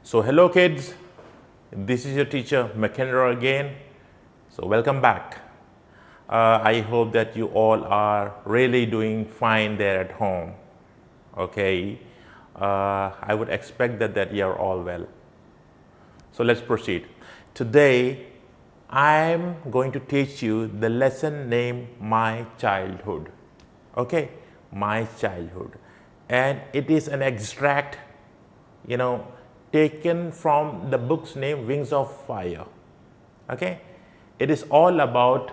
So hello kids, this is your teacher MACKNEROE again. So welcome back. I hope that you all are really doing fine there at home. Okay, I would expect that you are all well. So let's proceed. Today I'm going to teach you the lesson named My Childhood. Okay, My Childhood, and it is an extract, taken from the book's name Wings of Fire. Okay, it is all about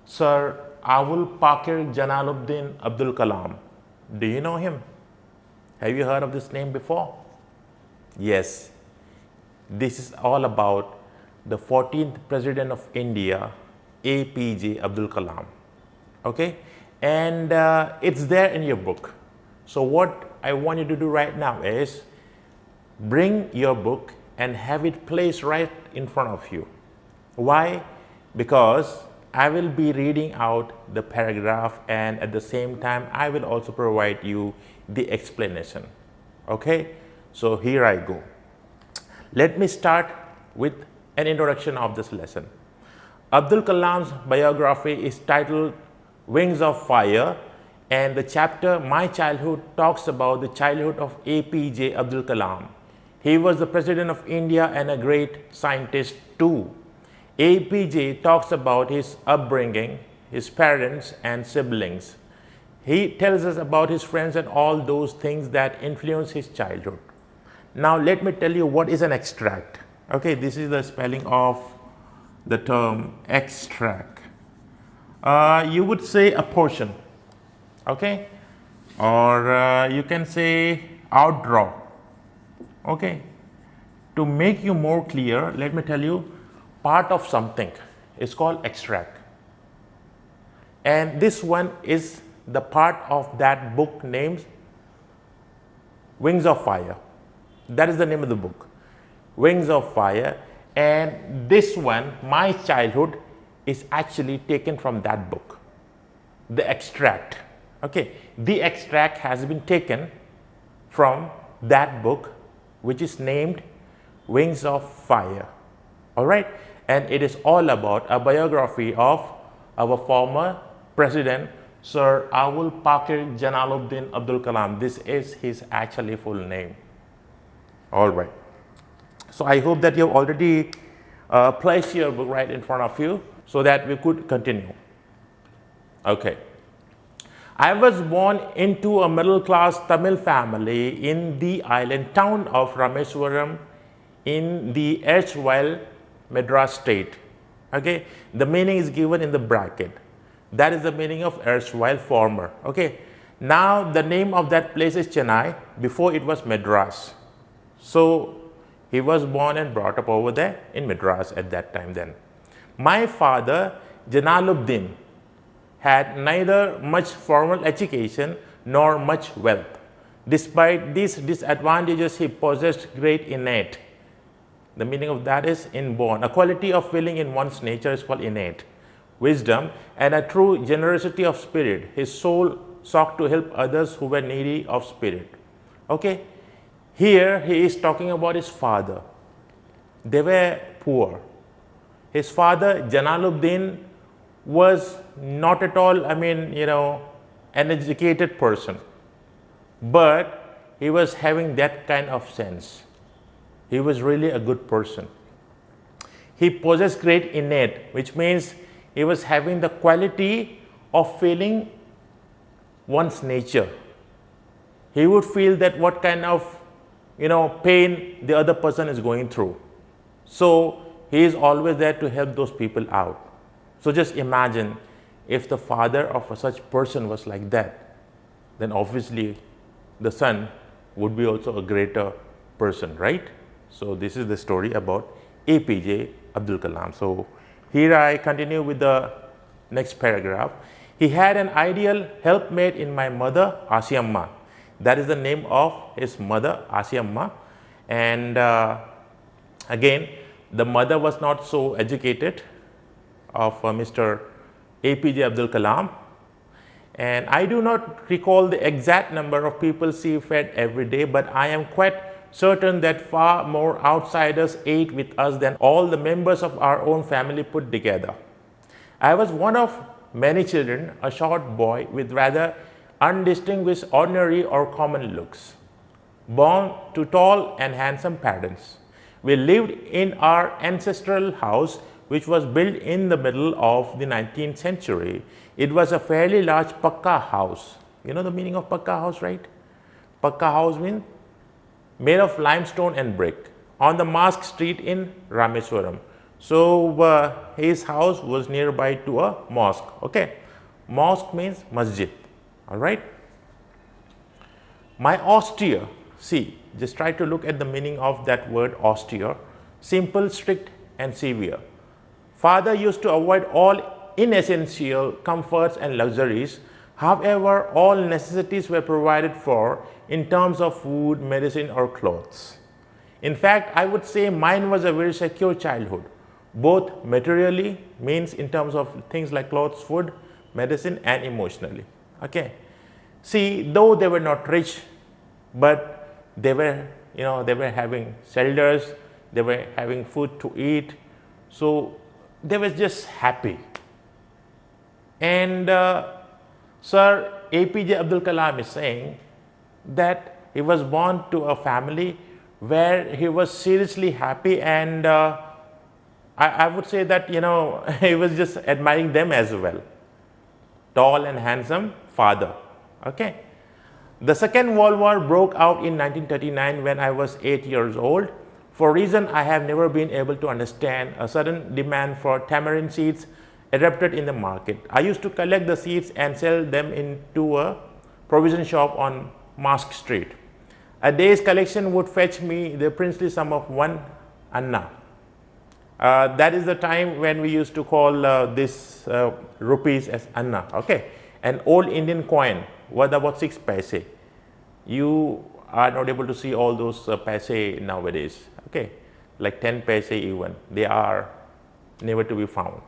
Sir Abul Pakir Jalaluddin Abdul Kalam. Do you know him? Have you heard of this name before? Yes, this is all about the 14th President of India, APJ Abdul Kalam. Okay, and it's there in your book. So what I want you to do right now is bring your book and have it placed right in front of you. Why? Because I will be reading out the paragraph, and at the same time I will also provide you the explanation. Okay, so here I go. Let me start with an introduction of this lesson. Abdul Kalam's biography is titled Wings of Fire, and the chapter My Childhood talks about the childhood of APJ Abdul Kalam. He was the President of India and a great scientist too. APJ talks about his upbringing, his parents and siblings. He tells us about his friends and all those things that influence his childhood. Now let me tell you what is an extract. Okay, this is the spelling of the term extract. You would say a portion, okay, or you can say outdraw. Okay, to make you more clear, let me tell you, part of something is called extract, and this one is the part of that book named Wings of Fire. That is the name of the book, Wings of Fire, and this one, My Childhood, is actually taken from that book, the extract. Okay, the extract has been taken from that book, which is named Wings of Fire. All right, and it is all about a biography of our former president, Sir Abul Pakir Jalaluddin Abdul Kalam. This is his actually full name. All right, so I hope that you have already placed your book right in front of you so that we could continue. Okay. I was born into a middle-class Tamil family in the island town of Rameswaram in the erstwhile Madras state. Okay, the meaning is given in the bracket. That is the meaning of erstwhile, former. Okay, now the name of that place is Chennai. Before it was Madras. So he was born and brought up over there in Madras at that time then. My father, Jalaluddin, had neither much formal education nor much wealth. Despite these disadvantages, he possessed great innate. The meaning of that is inborn. A quality of feeling in one's nature is called innate wisdom, and a true generosity of spirit. His soul sought to help others who were needy of spirit. Okay, here he is talking about his father. They were poor. His father, Jalaluddin, was not at all, an educated person, but he was having that kind of sense. He was really a good person. He possessed great innate, which means he was having the quality of feeling one's nature. He would feel that what kind of, pain the other person is going through. So he is always there to help those people out. So just imagine if the father of such person was like that, then obviously the son would be also a greater person, right? So this is the story about APJ Abdul Kalam. So here I continue with the next paragraph. He had an ideal helpmate in my mother, Asiamma. That is the name of his mother, Asiamma. And again, the mother was not so educated, of Mr. APJ Abdul Kalam, and I do not recall the exact number of people she fed every day, but I am quite certain that far more outsiders ate with us than all the members of our own family put together. I was one of many children, a short boy with rather undistinguished ordinary or common looks, born to tall and handsome parents. We lived in our ancestral house, which was built in the middle of the 19th century. It was a fairly large pakka house. You know the meaning of pakka house, right? Pakka house means made of limestone and brick on the Mosque Street in Rameswaram. So his house was nearby to a mosque. Okay, mosque means masjid. All right. My austere, see, just try to look at the meaning of that word austere, simple, strict and severe. Father used to avoid all inessential comforts and luxuries. However, all necessities were provided for in terms of food, medicine or clothes. In fact, I would say mine was a very secure childhood, both materially, means in terms of things like clothes, food, medicine and emotionally. Okay. See, though they were not rich, but they were, they were having shelters, they were having food to eat. So they were just happy. And Sir APJ Abdul Kalam is saying that he was born to a family where he was seriously happy, and I would say that, he was just admiring them as well. Tall and handsome father. Okay. The Second World War broke out in 1939 when I was 8 years old. For a reason I have never been able to understand, a sudden demand for tamarind seeds erupted in the market. I used to collect the seeds and sell them into a provision shop on Mosque Street. A day's collection would fetch me the princely sum of 1 anna. That is the time when we used to call this rupees as anna. Okay, an old Indian coin worth about 6 paise. You are not able to see all those paise nowadays. Okay, like 10 paise even, they are never to be found.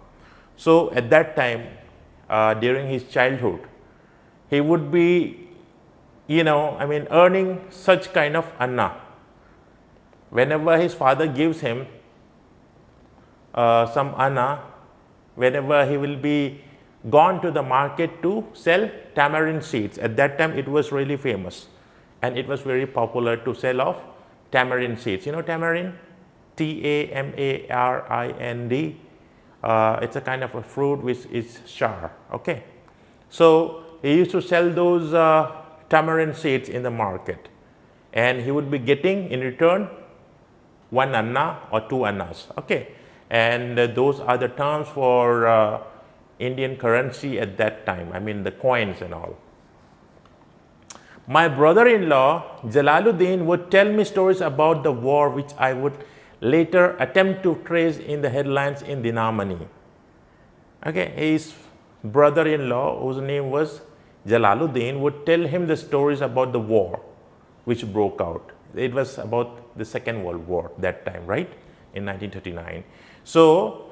So at that time, during his childhood, he would be, earning such kind of anna. Whenever his father gives him some anna, whenever he will be gone to the market to sell tamarind seeds. At that time it was really famous and it was very popular to sell off tamarind seeds. You know tamarind? T-A-M-A-R-I-N-D. It's a kind of a fruit which is sour. Okay. So he used to sell those tamarind seeds in the market, and he would be getting in return 1 anna or 2 annas. Okay. And those are the terms for Indian currency at that time. I mean the coins and all. My brother-in-law Jalaluddin would tell me stories about the war which I would later attempt to trace in the headlines in Dinamani. Okay, his brother-in-law, whose name was Jalaluddin, would tell him the stories about the war which broke out. It was about the Second World War that time, right, in 1939. So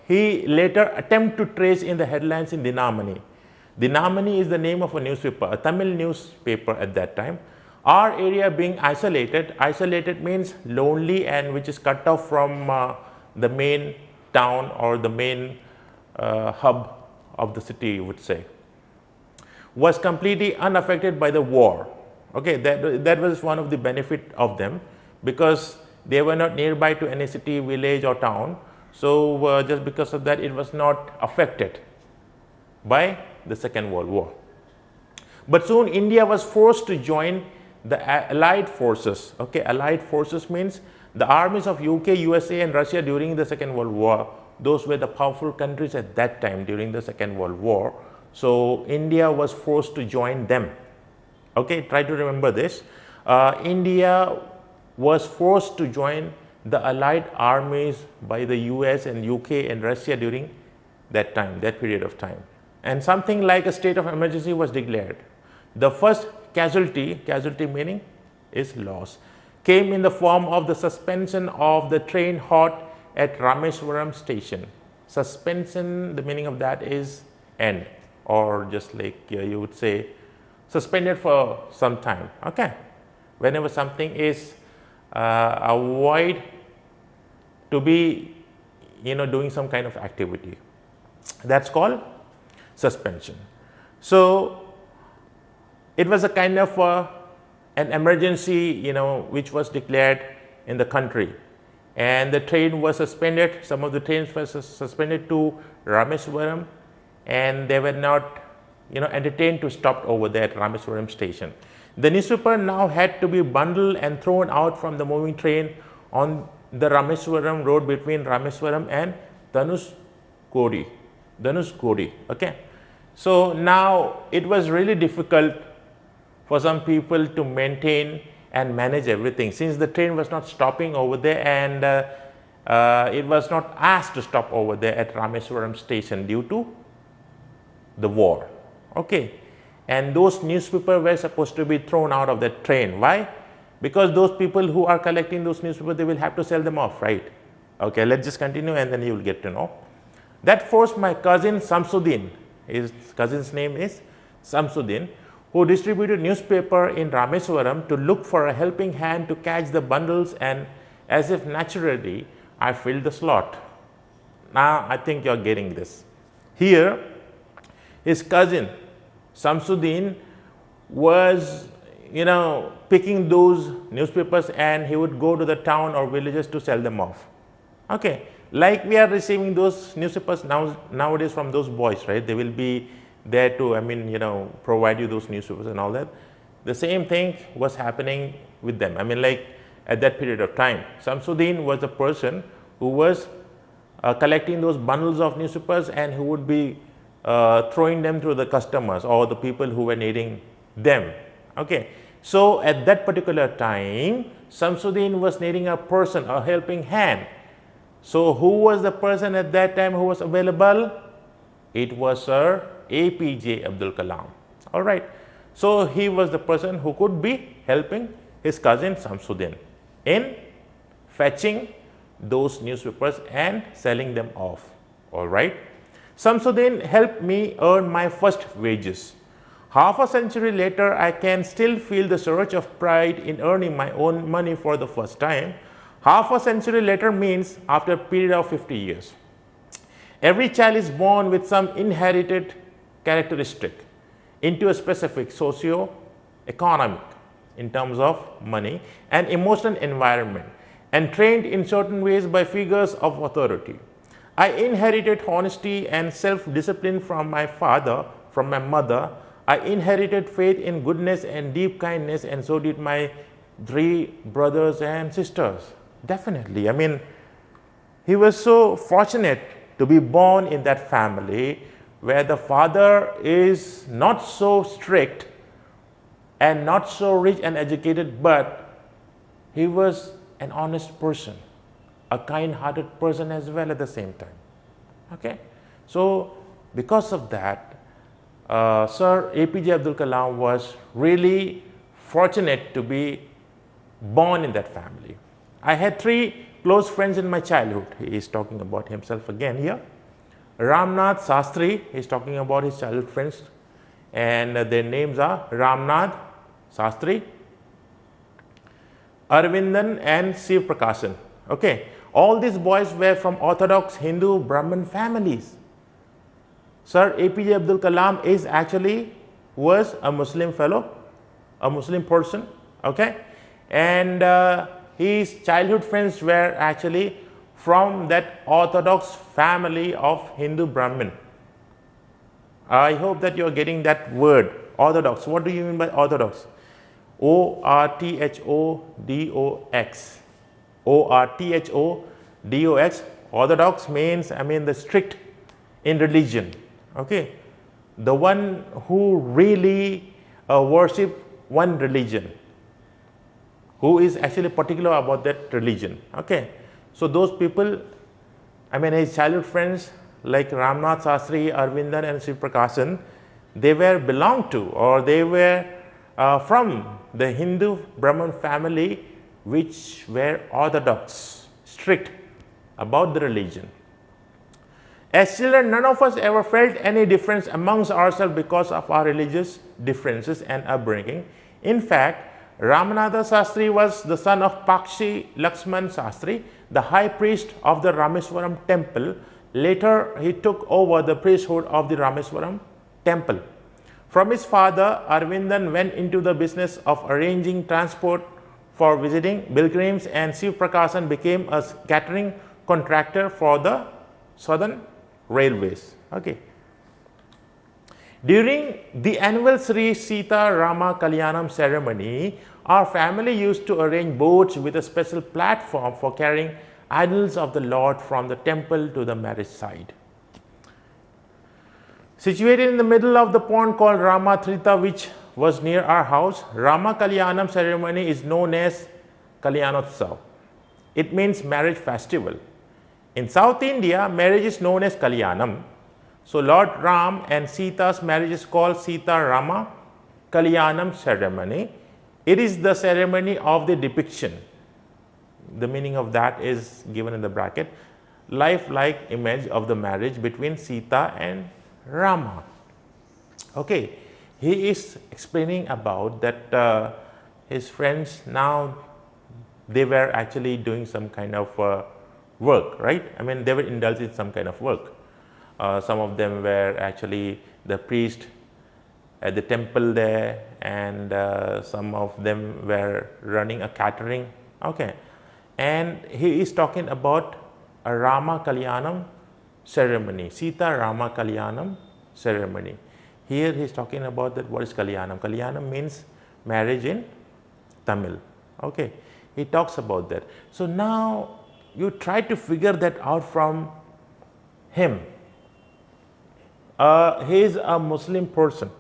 he later attempted to trace in the headlines in Dinamani. Dinamani is the name of a newspaper, a Tamil newspaper at that time. Our area being isolated, isolated means lonely and which is cut off from the main town or the main hub of the city, you would say, was completely unaffected by the war. Okay, that was one of the benefit of them, because they were not nearby to any city, village or town. So just because of that, it was not affected by the Second World War. But soon India was forced to join the Allied forces. Okay, Allied forces means the armies of UK, USA and Russia during the Second World War. Those were the powerful countries at that time during the Second World War. So India was forced to join them. Okay, try to remember this. India was forced to join the Allied armies by the US and UK and Russia during that time, that period of time. And something like a state of emergency was declared. The first casualty meaning is loss, came in the form of the suspension of the train halt at Rameswaram station. Suspension, the meaning of that is end, or just like you would say suspended for some time. Okay. whenever something is avoid to be doing some kind of activity. That's called suspension. So it was a kind of an emergency which was declared in the country, and the train was suspended. Some of the trains were suspended to Rameswaram, and they were not entertained to stop over there at Rameswaram station. The newspaper now had to be bundled and thrown out from the moving train on the Rameswaram road between Rameswaram and Dhanushkodi. Okay. So now it was really difficult for some people to maintain and manage everything, since the train was not stopping over there, and it was not asked to stop over there at Rameswaram station due to the war. Okay. And those newspapers were supposed to be thrown out of that train. Why? Because those people who are collecting those newspapers, they will have to sell them off, right? Okay, let's just continue and then you will get to know. That forced my cousin Samsuddin, his cousin's name is Samsuddin, who distributed newspaper in Rameswaram, to look for a helping hand to catch the bundles, and as if naturally, I filled the slot. Now, I think you're getting this. Here, his cousin Samsuddin was picking those newspapers, and he would go to the town or villages to sell them off. Okay, like we are receiving those newspapers nowadays from those boys, right? They will be there to provide you those newspapers and all that. The same thing was happening with them. Like at that period of time, Samsuddin was the person who was collecting those bundles of newspapers, and who would be throwing them to the customers or the people who were needing them. Okay. So at that particular time, Samsuddin was needing a person, a helping hand. So who was the person at that time who was available? It was Sir APJ Abdul Kalam. All right. So he was the person who could be helping his cousin Samsuddin in fetching those newspapers and selling them off. All right. Samsuddin helped me earn my first wages. Half a century later, I can still feel the surge of pride in earning my own money for the first time. Half a century later means after a period of 50 years. Every child is born with some inherited characteristic into a specific socio-economic, in terms of money, and emotional environment, and trained in certain ways by figures of authority. I inherited honesty and self-discipline from my father, from my mother. I inherited faith in goodness and deep kindness, and so did my 3 brothers and sisters. Definitely. He was so fortunate to be born in that family where the father is not so strict and not so rich and educated, but he was an honest person, a kind-hearted person as well at the same time. Okay. So because of that, Sir APJ Abdul Kalam was really fortunate to be born in that family. I had 3 close friends in my childhood. He is talking about himself again here. Ramnath Sastri, he is talking about his childhood friends, and their names are Ramnath Sastri, Arvindan and Shiv Prakashan. Okay. All these boys were from Orthodox Hindu Brahmin families. Sir APJ Abdul Kalam was a Muslim fellow, a Muslim person. Okay. And his childhood friends were actually from that Orthodox family of Hindu Brahmin. I hope that you are getting that word, Orthodox. What do you mean by Orthodox? O-R-T-H-O-D-O-X. O-R-T-H-O-D-O-X. Orthodox means, the strict in religion. Okay. The one who really worship one religion, who is actually particular about that religion. Okay. So those people, his childhood friends like Ramnath Sastri, Arvindan and Shiv Prakashan, they belonged to, or they were from the Hindu Brahmin family, which were orthodox, strict about the religion. As children, none of us ever felt any difference amongst ourselves because of our religious differences and upbringing. In fact, Ramanatha Sastri was the son of Pakshi Laxman Sastri, the high priest of the Rameswaram temple. Later, he took over the priesthood of the Rameswaram temple. From his father, Arvindan went into the business of arranging transport for visiting pilgrims, and Siv Prakasan became a catering contractor for the Southern Railways. Okay. During the annual Sri Sita Rama Kalyanam ceremony, our family used to arrange boats with a special platform for carrying idols of the Lord from the temple to the marriage site. Situated in the middle of the pond called Rama Trita, which was near our house, Rama Kalyanam ceremony is known as Kalyanotsav. It means marriage festival. In South India, marriage is known as Kalyanam. So Lord Ram and Sita's marriage is called Sita Rama Kalyanam ceremony. It is the ceremony of the depiction. The meaning of that is given in the bracket. Lifelike image of the marriage between Sita and Rama. Okay, he is explaining about that his friends now, they were actually doing some kind of work, right? I mean, they were indulged in some kind of work. Some of them were actually the priest at the temple there, and some of them were running a catering. Okay, and he is talking about a Rama Kalyanam ceremony, Sita Rama Kalyanam ceremony. Here he is talking about that what is Kalyanam. Kalyanam means marriage in Tamil. Okay, he talks about that. So now you try to figure that out from him. He is a Muslim person,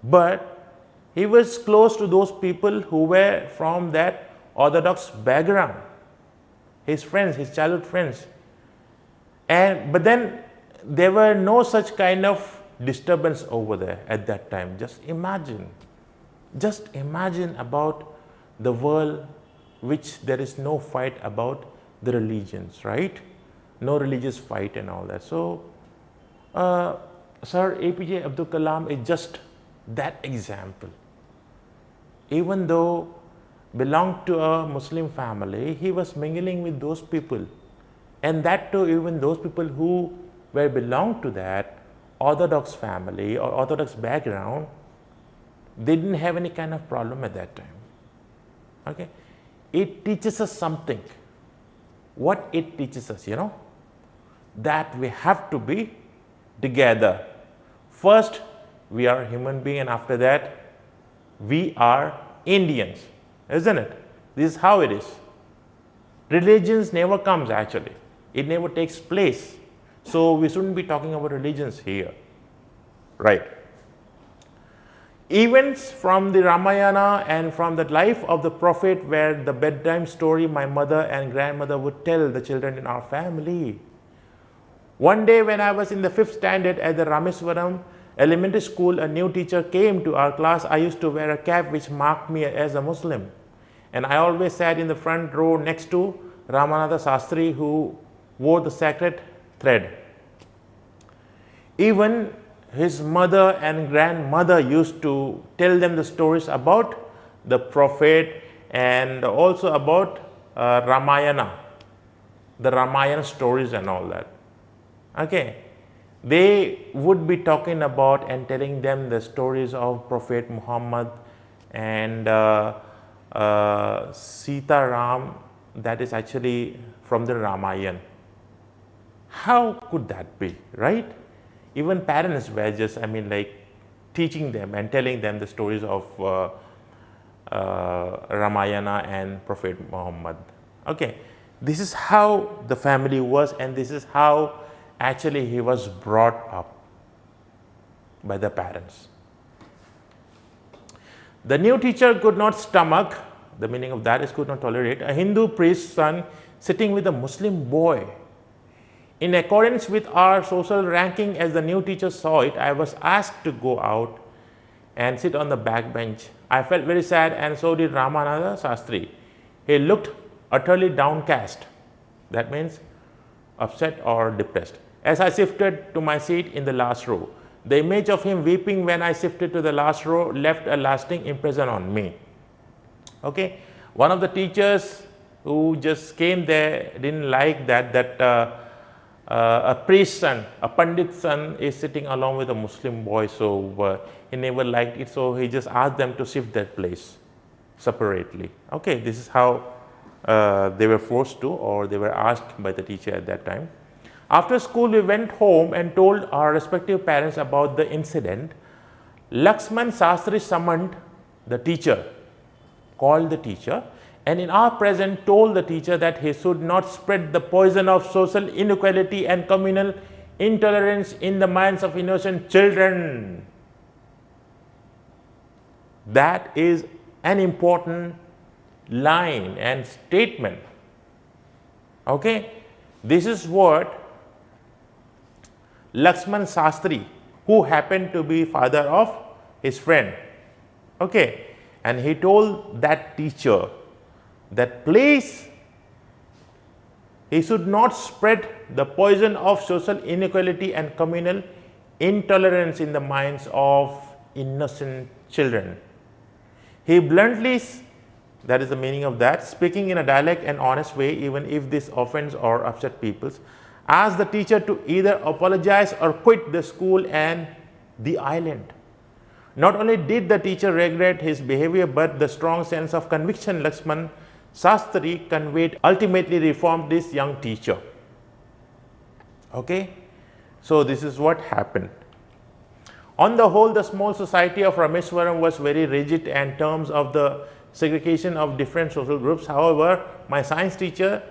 but he was close to those people who were from that Orthodox background, his friends, his childhood friends. But then there were no such kind of disturbance over there at that time. Just imagine about the world which there is no fight about the religions, right? No religious fight and all that. So Sir APJ Abdul Kalam is just that example. Even though belonged to a Muslim family, he was mingling with those people, and that too even those people who were belonged to that Orthodox family or Orthodox background, they didn't have any kind of problem at that time. Okay, it teaches us something. What it teaches us, you know, that we have to be together. First, we are a human being, and after that, we are Indians, isn't it? This is how it is. Religions never comes actually. It never takes place. So we shouldn't be talking about religions here, right? Events from the Ramayana and from the life of the prophet were the bedtime story my mother and grandmother would tell the children in our family. One day when I was in the 5th standard at the Rameswaram elementary school, a new teacher came to our class. I used to wear a cap which marked me as a Muslim, and I always sat in the front row next to Ramanatha Sastri, who wore the sacred thread. Even his mother and grandmother used to tell them the stories about the prophet and also about Ramayana, the Ramayana stories and all that. Okay, they would be talking about and telling them the stories of Prophet Muhammad and Sita Ram, that is actually from the Ramayana. How could that be, right? Even parents were just, I mean, like teaching them and telling them the stories of Ramayana and Prophet Muhammad. Okay, this is how the family was, and this is how actually he was brought up by the parents. The new teacher could not stomach, the meaning of that is could not tolerate, a Hindu priest's son sitting with a Muslim boy. In accordance with our social ranking, as the new teacher saw it, I was asked to go out and sit on the back bench. I felt very sad, and so did Ramanatha Sastri. He looked utterly downcast. That means upset or depressed. As I shifted to my seat in the last row, the image of him weeping when I shifted to the last row left a lasting impression on me. Okay. One of the teachers who just came there didn't like that a priest's son, a pandit's son is sitting along with a Muslim boy, so he never liked it, so he just asked them to shift that place separately. Okay, this is how they were forced to, or they were asked by the teacher at that time. After school, we went home and told our respective parents about the incident. Lakshman Sastri summoned the teacher, called the teacher, and in our presence told the teacher that he should not spread the poison of social inequality and communal intolerance in the minds of innocent children. That is an important line and statement. Okay, this is what Lakshman Sastri, who happened to be father of his friend, okay, and he told that teacher that please he should not spread the poison of social inequality and communal intolerance in the minds of innocent children. He bluntly, that is the meaning of that, speaking in a dialect and honest way, even if this offends or upset people, asked the teacher to either apologize or quit the school and the island. Not only did the teacher regret his behavior, but the strong sense of conviction Lakshman Sastri conveyed ultimately reformed this young teacher. Okay, so this is what happened. On the whole, the small society of Rameswaram was very rigid in terms of the segregation of different social groups. However, my science teacher,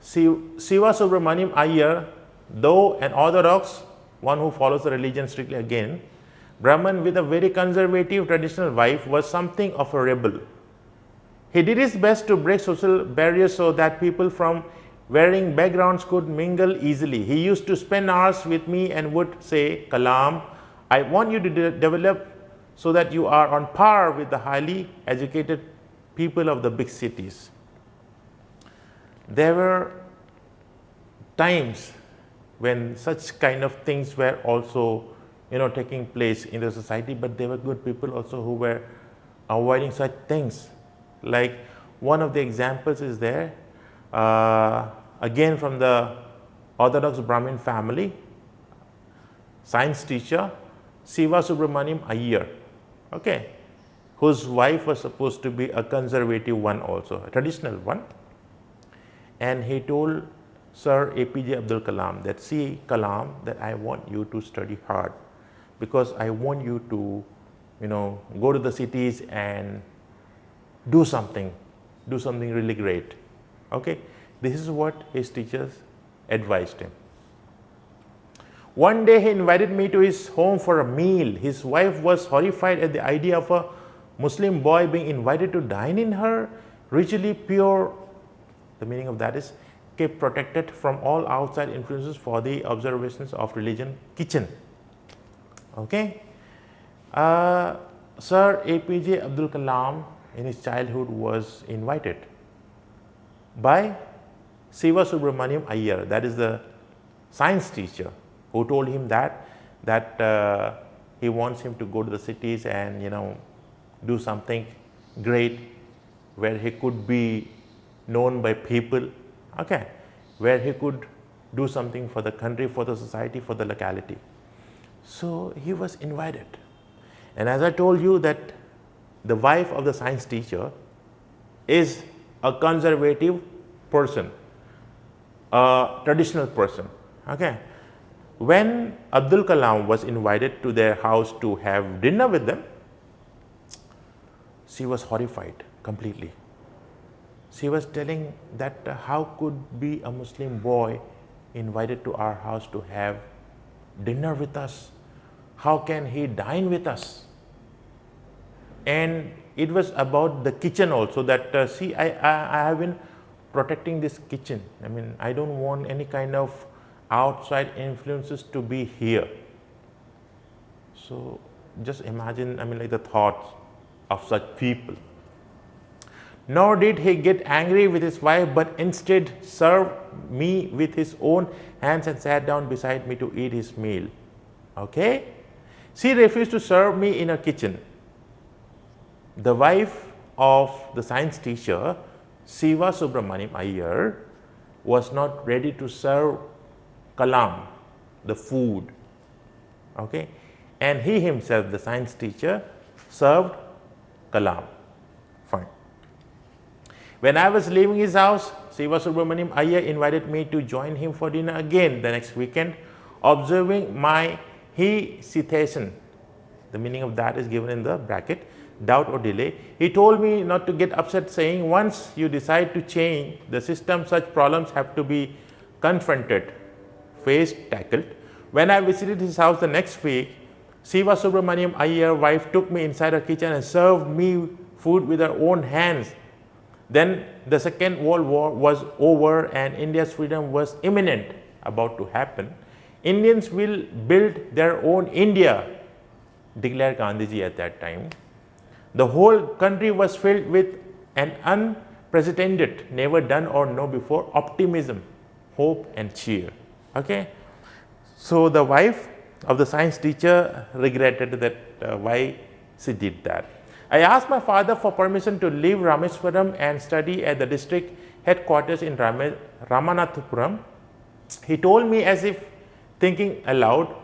Siva Subramaniam Iyer, though an orthodox, one who follows the religion strictly again, Brahman with a very conservative traditional wife, was something of a rebel. He did his best to break social barriers so that people from varying backgrounds could mingle easily. He used to spend hours with me and would say, Kalam, I want you to develop so that you are on par with the highly educated people of the big cities. There were times when such kind of things were also, taking place in the society, but there were good people also who were avoiding such things. Like one of the examples is there, again from the Orthodox Brahmin family, science teacher, Siva Subramaniam Iyer, okay, whose wife was supposed to be a conservative one also, a traditional one. And he told Sir APJ Abdul Kalam that, see Kalam, that I want you to study hard because I want you to, go to the cities and do something really great. Okay, this is what his teachers advised him. One day he invited me to his home for a meal. His wife was horrified at the idea of a Muslim boy being invited to dine in her ritually pure, the meaning of that is kept protected from all outside influences for the observations of religion kitchen. Okay, Sir APJ Abdul Kalam in his childhood was invited by Siva Subramaniam Iyer, that is the science teacher, who told him that he wants him to go to the cities and do something great where he could be known by people, okay, where he could do something for the country, for the society, for the locality. So he was invited, and as I told you that the wife of the science teacher is a conservative person, a traditional person, okay. When Abdul Kalam was invited to their house to have dinner with them, she was horrified completely. She was telling that how could be a Muslim boy invited to our house to have dinner with us? How can he dine with us? And it was about the kitchen also, that see, I have been protecting this kitchen. I mean, I don't want any kind of outside influences to be here. So just imagine, like the thoughts of such people. Nor did he get angry with his wife, but instead served me with his own hands and sat down beside me to eat his meal. Okay? She refused to serve me in her kitchen. The wife of the science teacher, Siva Subramaniam Iyer, was not ready to serve Kalam, the food. Okay? And he himself, the science teacher, served Kalam. Fine. When I was leaving his house, Siva Subramaniam Iyer invited me to join him for dinner again the next weekend, observing my hesitation. The meaning of that is given in the bracket, doubt or delay. He told me not to get upset, saying, once you decide to change the system, such problems have to be confronted, faced, tackled. When I visited his house the next week, Siva Subramaniam Iyer's wife took me inside her kitchen and served me food with her own hands. Then the Second World War was over and India's freedom was imminent, about to happen. Indians will build their own India, declared Gandhiji at that time. The whole country was filled with an unprecedented, never done or know before optimism, hope and cheer. Okay? So the wife of the science teacher regretted that why she did that. I asked my father for permission to leave Rameswaram and study at the district headquarters in Ramanathapuram. He told me as if thinking aloud,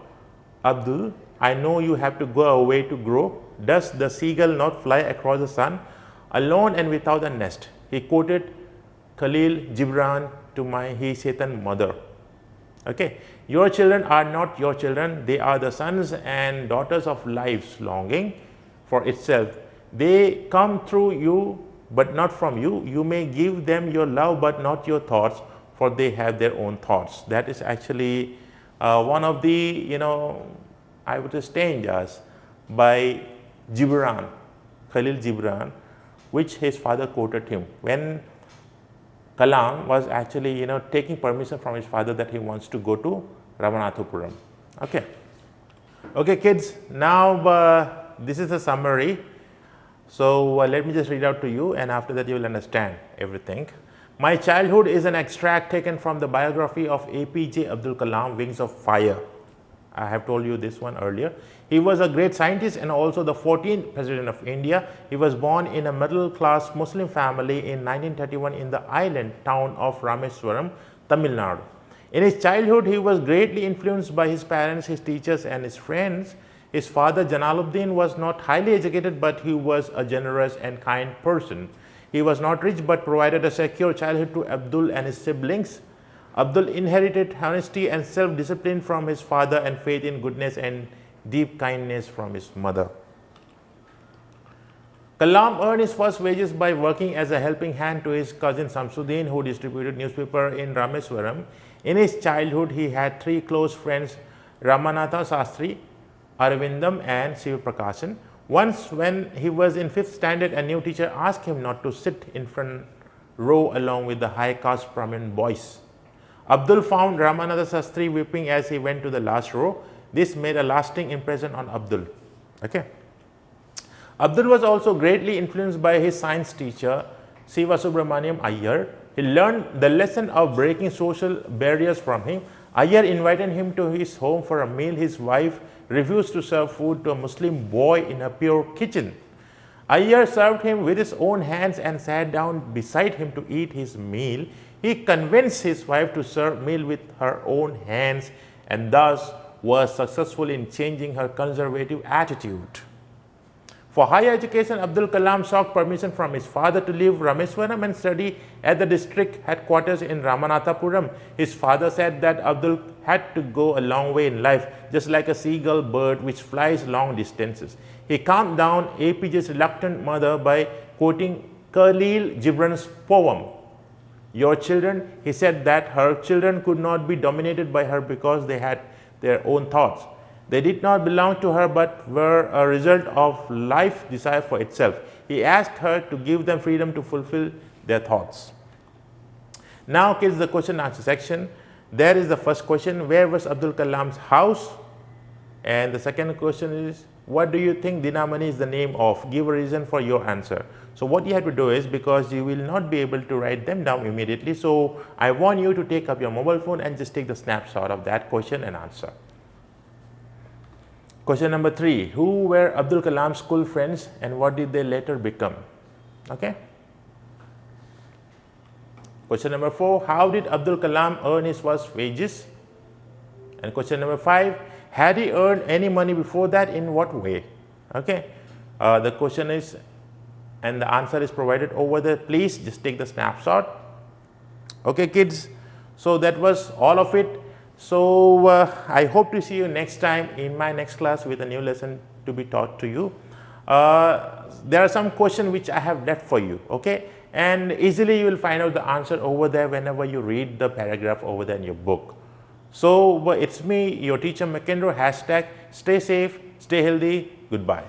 Abdul, I know you have to go away to grow. Does the seagull not fly across the sun, alone and without a nest? He quoted Khalil Gibran to my He-Satan mother. Okay, your children are not your children. They are the sons and daughters of life's longing for itself. They come through you, but not from you. You may give them your love, but not your thoughts, for they have their own thoughts. That is actually one of the, I would say, stanzas by Gibran, Khalil Gibran, which his father quoted him when Kalam was actually, taking permission from his father that he wants to go to Ramanathapuram. Okay. Okay, kids, now this is a summary. So let me just read out to you, and after that you will understand everything. My childhood is an extract taken from the biography of APJ Abdul Kalam, Wings of Fire. I have told you this one earlier. He was a great scientist and also the 14th President of India. He was born in a middle-class Muslim family in 1931 in the island town of Rameswaram, Tamil Nadu. In his childhood, he was greatly influenced by his parents, his teachers and his friends. His father, Jalaluddin, was not highly educated, but he was a generous and kind person. He was not rich, but provided a secure childhood to Abdul and his siblings. Abdul inherited honesty and self-discipline from his father and faith in goodness and deep kindness from his mother. Kalam earned his first wages by working as a helping hand to his cousin Samsuddin, who distributed newspaper in Rameswaram. In his childhood, he had three close friends, Ramanatha Sastri, Arvindam and Siva Prakashan. Once when he was in 5th standard, a new teacher asked him not to sit in front row along with the high caste Brahmin boys. Abdul found Ramanatha Sastri weeping as he went to the last row. This made a lasting impression on Abdul. Okay. Abdul was also greatly influenced by his science teacher, Siva Subramaniam Iyer. He learned the lesson of breaking social barriers from him. Iyer invited him to his home for a meal. His wife refused to serve food to a Muslim boy in a pure kitchen. Iyer served him with his own hands and sat down beside him to eat his meal. He convinced his wife to serve meal with her own hands and thus was successful in changing her conservative attitude. For higher education, Abdul Kalam sought permission from his father to leave Rameswaram and study at the district headquarters in Ramanathapuram. His father said that Abdul had to go a long way in life, just like a seagull bird which flies long distances. He calmed down APJ's reluctant mother by quoting Khalil Gibran's poem. Your children, he said that her children could not be dominated by her because they had their own thoughts. They did not belong to her but were a result of life desire for itself. He asked her to give them freedom to fulfill their thoughts. Now kids, the question and answer section. There is the first question, where was Abdul Kalam's house? And the second question is, what do you think Dinamani is the name of? Give a reason for your answer. So what you have to do is, because you will not be able to write them down immediately, so I want you to take up your mobile phone and just take the snapshot of that question and answer. Question number 3, who were Abdul Kalam's school friends and what did they later become? Okay. Question number 4, how did Abdul Kalam earn his first wages? And question number 5, had he earned any money before that, in what way? Okay. The question is, and the answer is provided over there. Please just take the snapshot. Okay, kids. So that was all of it. So I hope to see you next time in my next class with a new lesson to be taught to you. There are some questions which I have left for you. Okay. And easily you will find out the answer over there whenever you read the paragraph over there in your book. So it's me, your teacher McKenroe. Hashtag stay safe, stay healthy. Goodbye.